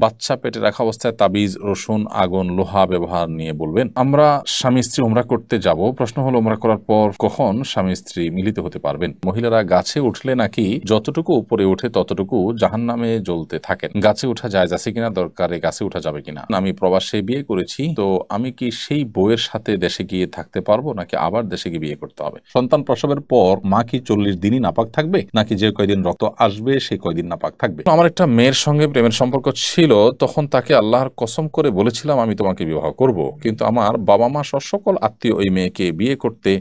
বাচ্চা পেটে রাখা অবস্থায় তাবিজ, রসুন, আগুন, লোহা ব্যবহার নিয়ে বলবেন। আমরা স্বামী স্ত্রী উমরা করতে যাব। প্রশ্ন হলো উমরা করার পর কখন স্বামী স্ত্রী মিলিত হতে পারবেন? মহিলারা গাছে উঠলে নাকি যতটুকু উপরে উঠে ততটুকু জাহান্নামে জ্বলতে থাকেন। গাছে উঠা জায়েজ আছে কিনা, দরকারে গাছে উঠা যাবে কিনা? আমি প্রবাসে বিয়ে করেছি, তো আমি কি সেই বউয়ের সাথে দেশে গিয়ে থাকতে পারবো নাকি আবার দেশে গিয়ে বিয়ে করতে হবে? সন্তান প্রসবের পর মা কি 40 দিনই নাপাক থাকবে নাকি যে কয়দিন রক্ত আসবে সেই কয়দিন নাপাক থাকবে? আমার একটা মেয়ের সঙ্গে প্রেমের সম্পর্ক ছিল, তখন তাকে আল্লাহর কসম করে বলেছিলাম আমি তোমাকে বিবাহ করব, কিন্তু আমার বাবা মা সকল আত্মীয় ওই মেয়েকে বিয়ে করতে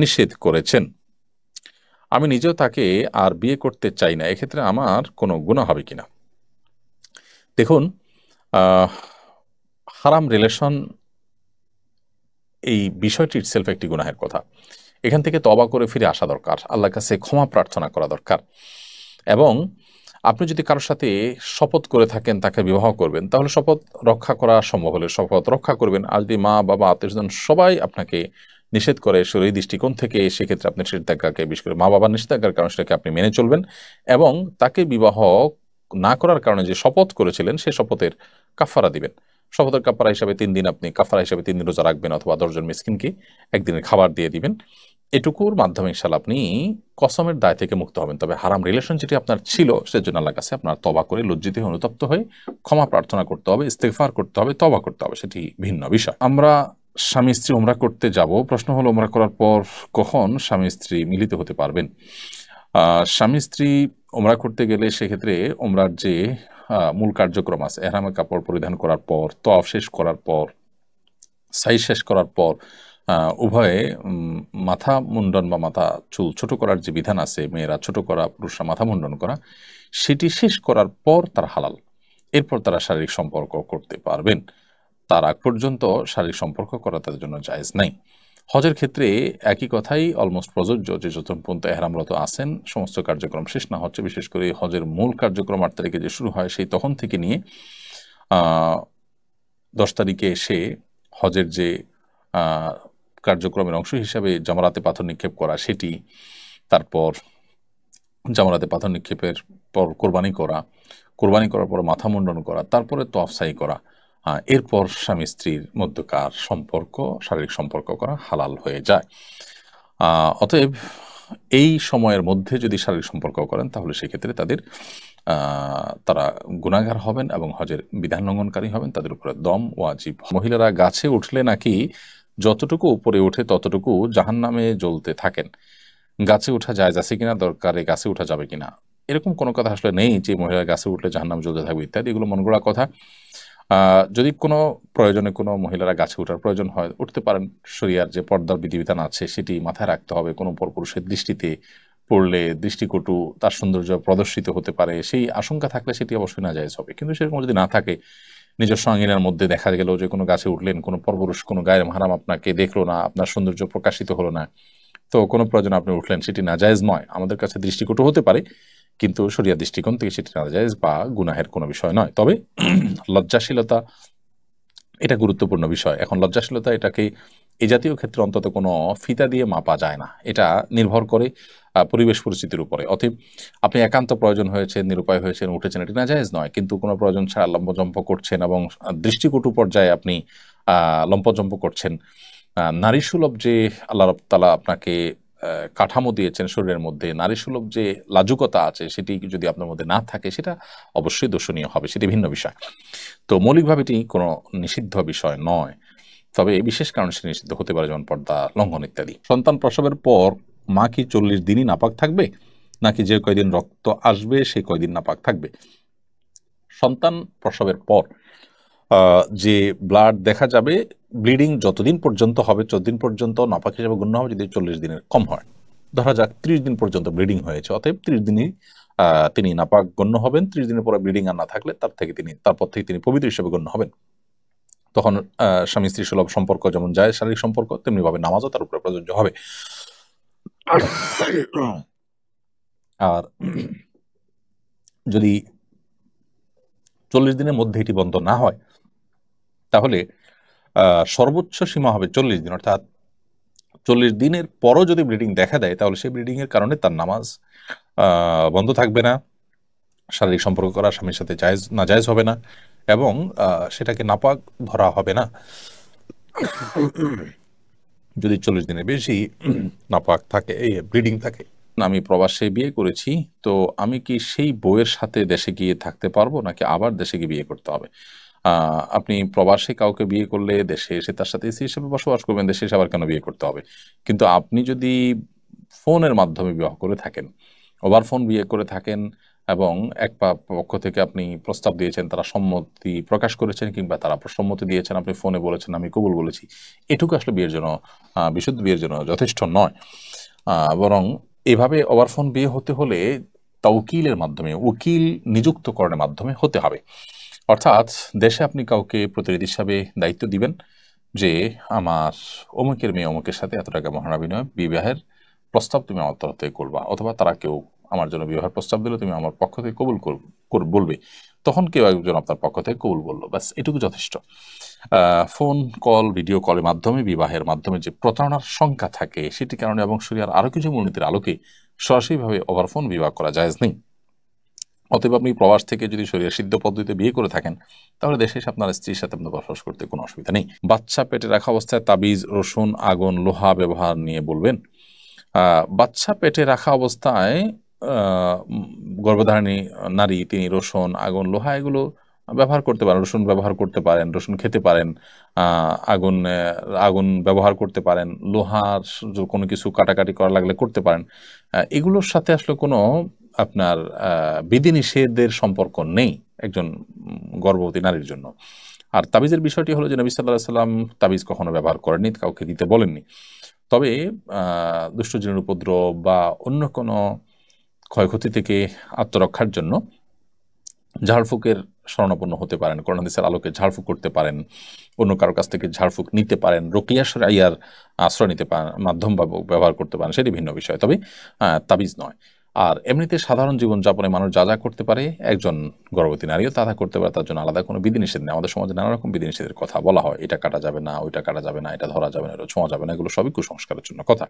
নিষেধ করেছেন। আমি নিজেও তাকে আর বিয়ে করতে চাই না, এক্ষেত্রে আমার কোনো গুনাহ হবে কিনা? দেখুন, হারাম রিলেশন এই বিষয়টি ইটসেলফ একটি গুনাহের কথা। এখান থেকে তওবা করে ফিরে আসা দরকার, আল্লাহর কাছে ক্ষমা প্রার্থনা করা দরকার। এবং আপনি যদি কারোর সাথে শপথ করে থাকেন তাকে বিবাহ করবেন, তাহলে শপথ রক্ষা করা সম্ভব হলে শপথ রক্ষা করবেন। আর যদি মা বাবা আত্মীয়স্বজন সবাই আপনাকে নিষেধ করে শরীর দৃষ্টিকোণ থেকে, সেক্ষেত্রে আপনি নিষেধাজ্ঞাকে, বিশেষ করে মা বাবার নিষেধাজ্ঞার কারণে সেটাকে আপনি মেনে চলবেন এবং তাকে বিবাহ না করার কারণে যে শপথ করেছিলেন সে শপথের কাফারা দিবেন। শপথের কাফারা হিসাবে 3 দিন আপনি কাফারা হিসাবে 3 দিন রোজা রাখবেন অথবা 10 জন মিসকিনকে একদিনের খাবার দিয়ে দিবেন। এটুকুর মাধ্যমে ইনশাআল্লাহ আপনি কসমের দায় থেকে মুক্ত হবেন। তবে হারাম রিলেশন যেটি আপনার ছিল সেজন্য আল্লাহর কাছে আপনার তওবা করে লজ্জিত হয়ে অনুতপ্ত হয়ে ক্ষমা প্রার্থনা করতে হবে, ইস্তেগফার করতে হবে, তওবা করতে হবে, সেটি ভিন্ন বিষয়। আমরা স্বামী স্ত্রী উমরা করতে যাব। প্রশ্ন হলো উমরা করার পর কখন স্বামী স্ত্রী মিলিত হতে পারবেন? স্বামী স্ত্রী উমরা করতে গেলে সেক্ষেত্রে উমরার যে মূল কার্যক্রম আছে, এহরামের কাপড় পরিধান করার পর, তওয়াফ শেষ করার পর, সাই শেষ করার পর উভয়ে মাথা মুন্ডন বা মাথা চুল ছোট করার যে বিধান আছে, মেয়েরা ছোট করা, পুরুষরা মাথা মুন্ডন করা, সেটি শেষ করার পর তারা হালাল। এরপর তারা শারীরিক সম্পর্ক করতে পারবেন। তার আগ পর্যন্ত শারীরিক সম্পর্ক করা তাদের জন্য জায়েজ নাই। হজের ক্ষেত্রে একই কথাই অলমোস্ট প্রযোজ্য, যে যতক্ষণ পর্যন্ত এহরামরত আছেন সমস্ত কার্যক্রম শেষ না হচ্ছে, বিশেষ করে হজের মূল কার্যক্রম 8 তারিখে যে শুরু হয় সেই তখন থেকে নিয়ে 10 তারিখে এসে হজের যে কার্যক্রমের অংশ হিসাবে জামারাতে পাথর নিক্ষেপ করা সেটি, তারপর জামারাতে পাথর নিক্ষেপের পর কোরবানি করা, কোরবানি করার পর মাথা মুন্ডন করা, তারপরে তওয়াফ সাই করা, এরপর স্বামী স্ত্রীর মধ্যকার সম্পর্ক, শারীরিক সম্পর্ক করা হালাল হয়ে যায়। অতএব এই সময়ের মধ্যে যদি শারীরিক সম্পর্ক করেন তাহলে সেক্ষেত্রে তারা গুনাহগার হবেন এবং হজের বিধান লঙ্ঘনকারী হবেন, তাদের উপরে দম ওয়াজিব। মহিলারা গাছে উঠলে নাকি যতটুকু উপরে ওঠে ততটুকু জাহান্নামে জ্বলতে থাকেন। গাছে ওঠা জায়েজ আছে কিনা, দরকারে গাছে ওঠা যাবে কিনা? এরকম কোনো কথা আসলে নেই যে মহিলারা গাছে উঠলে জাহান্নামে জ্বলতে থাকবে ইত্যাদি, এগুলো মন গড়া কথা। যদি কোনো প্রয়োজনে কোনো মহিলারা গাছে ওঠার প্রয়োজন হয় উঠতে পারেন। শরিয়ার যে পর্দার বিধিবিধান আছে সেটি মাথায় রাখতে হবে। কোনো পরপুরুষের দৃষ্টিতে পড়লে দৃষ্টিকটু তার সৌন্দর্য প্রদর্শিত হতে পারে, সেই আশঙ্কা থাকলে সেটি অবশ্যই নাজায়েজ হবে। কিন্তু সেরকম যদি না থাকে, নিজস্ব আঙ্গিনার মধ্যে দেখা গেল যে কোনো গাছে উঠলেন, কোনো পরপুরুষ, কোনো গায়ের মাহরাম আপনাকে দেখলো না, আপনার সৌন্দর্য প্রকাশিত হলো না, তো কোনো প্রয়োজনে আপনি উঠলেন, সেটি নাজায়েজ নয়। আমাদের কাছে দৃষ্টিকটু হতে পারে কিন্তু শরিয়া দৃষ্টিকোণ থেকে সেটি নাজায়েজ বা গুনাহের কোনো বিষয় নয়। তবে লজ্জাশীলতা এটা গুরুত্বপূর্ণ বিষয়। এখন লজ্জাশীলতা এটাকে এই জাতীয় ক্ষেত্রে অন্তত কোনো ফিতা দিয়ে মাপা যায় না, এটা নির্ভর করে পরিবেশ পরিস্থিতির উপরে। অতএব আপনি একান্ত প্রয়োজন হয়েছে, নিরুপায় হয়েছেন, উঠেছেন, এটি নাজায়েজ নয়। কিন্তু কোনো প্রয়োজন ছাড়া লম্পজম্প করছেন এবং দৃষ্টিকটু পর্যায়ে আপনি লম্পজম্প করছেন, নারী সুলভ যে আল্লাহ রাব্বুল তাআলা আপনাকে কাঠামো দিয়েছেন শরীরের মধ্যে, নারী সুলভ যে লাজুকতা আছে সেটি যদি আপনার মধ্যে না থাকে সেটা অবশ্যই দোষণীয় হবে, সেটি ভিন্ন বিষয়। তো মৌলিকভাবে এটি কোনো নিষিদ্ধ বিষয় নয়, তবে বিশেষ কারণে সে নিষিদ্ধ হতে পারে, যেমন পর্দা লঙ্ঘন ইত্যাদি। সন্তান প্রসবের পর মা কি 40 দিনই নাপাক থাকবে নাকি যে কয়দিন রক্ত আসবে সেই কয়দিন নাপাক থাকবে? সন্তান প্রসবের পর যে ব্লাড দেখা যাবে, ব্লিডিং যতদিন পর্যন্ত হবে ততদিন পর্যন্ত নাপাক হিসেবে গণ্য হবে, যদি 40 দিনের কম হয়। ধরা যাক 30 দিন পর্যন্ত ব্লিডিং হয়েছে, অতএব 30 দিনই তিনি নাপাক গণ্য হবেন। 30 দিনের পরে ব্লিডিং আর না থাকলে তারপর থেকে তিনি পবিত্র হিসেবে গণ্য হবেন। তখন স্বামী স্ত্রী সুলভ সম্পর্ক যেমন যায় শারীরিক সম্পর্ক, তেমনি ভাবে নামাজও তার উপরে প্রযোজ্য হবে। আর যদি 40 দিনের মধ্যে এটি বন্ধ না হয় তাহলে সর্বোচ্চ সীমা হবে 40 দিন, অর্থাৎ 40 দিনের পরও যদি ব্লিডিং দেখা দেয় তাহলে সেই ব্লিডিং এর কারণে তার নামাজ বন্ধ থাকবে না, শারীরিক সম্পর্ক করা স্বামীর সাথে নাজায়েজ হবে না, এবং সেটাকে নাপাক ধরা হবে না যদি 40 দিনের বেশি নাপাক থাকে, এই ব্লিডিং থাকে। আমি প্রবাসে বিয়ে করেছি, তো আমি কি সেই বউয়ের সাথে দেশে গিয়ে থাকতে পারবো, নাকি আবার দেশে গিয়ে বিয়ে করতে হবে? আপনি প্রবাসে কাউকে বিয়ে করলে দেশে এসে তার সাথে স্ত্রী হিসেবে বসবাস করবেন, দেশে এসে আবার কেন বিয়ে করতে হবে? কিন্তু আপনি যদি ফোনের মাধ্যমে বিবাহ করে থাকেন, ওভার ফোন বিয়ে করে থাকেন, এবং এক পক্ষ থেকে আপনি প্রস্তাব দিয়েছেন, তারা সম্মতি প্রকাশ করেছেন, কিংবা তারা সম্মতি দিয়েছেন, আপনি ফোনে বলেছেন আমি কবুল বলেছি, এটুকু আসলে বিয়ের জন্য, বিশুদ্ধ বিয়ের জন্য যথেষ্ট নয়। বরং এভাবে ওভার ফোন বিয়ে হতে হলে তাওকিলের মাধ্যমে, উকিল নিযুক্তকরণের মাধ্যমে হতে হবে। অর্থাৎ দেশে আপনি কাউকে প্রতিনিধি হিসাবে দায়িত্ব দিবেন যে আমার অমুকের মেয়ে অমুকের সাথে এত টাকা মহারণা বিনিময়ে বিবাহের প্রস্তাব তুমি আমার তরফ থেকে করবা, অথবা তারা কেউ আমার জন্য বিবাহের প্রস্তাব দিলে তুমি আমার পক্ষ থেকে কবুল বলবে। তখন কেউ একজন আপনার পক্ষ থেকে কবুল বললো, ব্যাস এটুকু যথেষ্ট। ফোন কল, ভিডিও কলের মাধ্যমে বিবাহের মাধ্যমে যে প্রতারণার সংখ্যা থাকে, সেটি কারণে এবং শরিয়ার আরও কিছু মূলনীতির আলোকে সরাসরিভাবে ওভার ফোন বিবাহ করা জায়েজ নেই। অতএব আপনি প্রবাস থেকে যদি শরিয়া সিদ্ধ পদ্ধতিতে বিয়ে করে থাকেন, তাহলে দেশে এসে আপনার স্ত্রীর সাথে আপনার বসবাস করতে কোনো অসুবিধা নেই। বাচ্চা পেটে রাখা অবস্থায় তাবিজ, রসুন, আগুন, লোহা ব্যবহার নিয়ে বলবেন। বাচ্চা পেটে রাখা অবস্থায় গর্ভধারিণী নারী তিনি রসুন, আগুন, লোহা এগুলো ব্যবহার করতে পারেন। রসুন ব্যবহার করতে পারেন, রসুন খেতে পারেন, আগুন আগুন ব্যবহার করতে পারেন, লোহার কোনো কিছু কাটাকাটি করা লাগলে করতে পারেন। এগুলোর সাথে আসলে কোনো আপনার বিধিনিষেধের সম্পর্ক নেই একজন গর্ভবতী নারীর জন্য। আর তাবিজের বিষয়টি হলো যে নবী সাল্লাল্লাহু আলাইহি সাল্লাম তাবিজ কখনো ব্যবহার করেননি, কাউকে দিতে বলেননি। তবে দুষ্ট জিনের উপদ্রব বা অন্য কোনো ক্ষয়ক্ষতি থেকে আত্মরক্ষার জন্য ঝাড়ফুঁকের শরণাপন্ন হতে পারেন, কোরআন হাদিসের আলোকে ঝাড়ফুঁক করতে পারেন, অন্য কারো কাছ থেকে ঝাড়ফুঁক নিতে পারেন, রুকিয়া শরঈয়ার আশ্রয় নিতে পারেন, মাধ্যম ব্যবহার করতে পারেন, সেটি ভিন্ন বিষয়, তবে তাবিজ নয়। আর এমনিতে সাধারণ জীবনযাপনে মানুষ যা যা করতে পারে, একজন গর্ভবতী নারীও তা তা করতে পারে, তার জন্য আলাদা কোনো বিধিনিষেধ নেই। আমাদের সমাজে নানা রকম বিধিনিষেধের কথা বলা হয়, এটা কাটা যাবে না, ওইটা কাটা যাবে না, এটা ধরা যাবে না, এটা ছোঁয়া যাবে না, এগুলো সবই কুসংস্কারের জন্য কথা।